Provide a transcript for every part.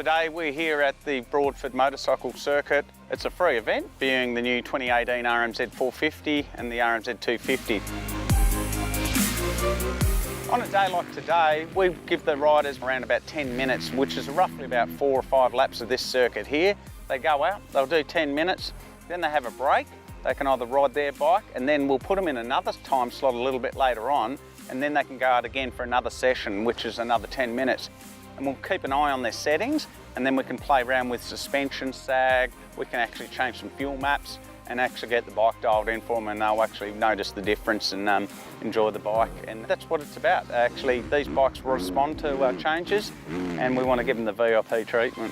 Today we're here at the Broadford Motorcycle Circuit. It's a free event, being the new 2018 RM-Z450 and the RM-Z250. On a day like today, we give the riders around about 10 minutes, which is roughly about 4 or 5 laps of this circuit here. They go out, they'll do 10 minutes, then they have a break. They can either ride their bike, and then we'll put them in another time slot a little bit later on, and then they can go out again for another session, which is another 10 minutes. And we'll keep an eye on their settings, and then we can play around with suspension, sag. We can actually change some fuel maps and actually get the bike dialed in for them, and they'll actually notice the difference and enjoy the bike. And that's what it's about. Actually, these bikes will respond to changes, and we want to give them the VIP treatment.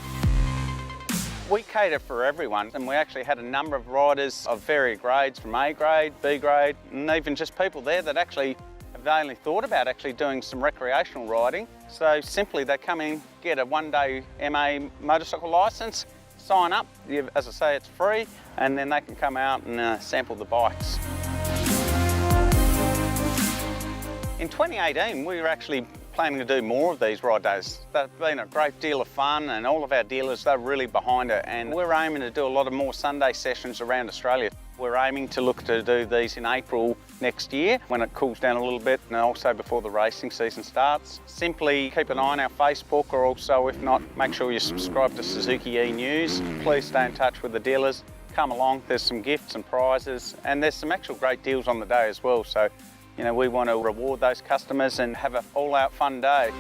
We cater for everyone, and we actually had a number of riders of varied grades, from A grade, B grade, and even just people there that actually have only thought about actually doing some recreational riding. So simply they come in, get a one-day MA motorcycle licence, sign up, as I say, it's free, and then they can come out and sample the bikes. In 2018, we were actually planning to do more of these ride days. They've been a great deal of fun, and all of our dealers, they're really behind it, and we're aiming to do a lot of more Sunday sessions around Australia. We're aiming to look to do these in April next year, when it cools down a little bit, and also before the racing season starts. Simply keep an eye on our Facebook, or also, if not, make sure you subscribe to Suzuki E-News. Please stay in touch with the dealers. Come along, there's some gifts and prizes, and there's some actual great deals on the day as well. So, you know, we want to reward those customers and have an all-out fun day.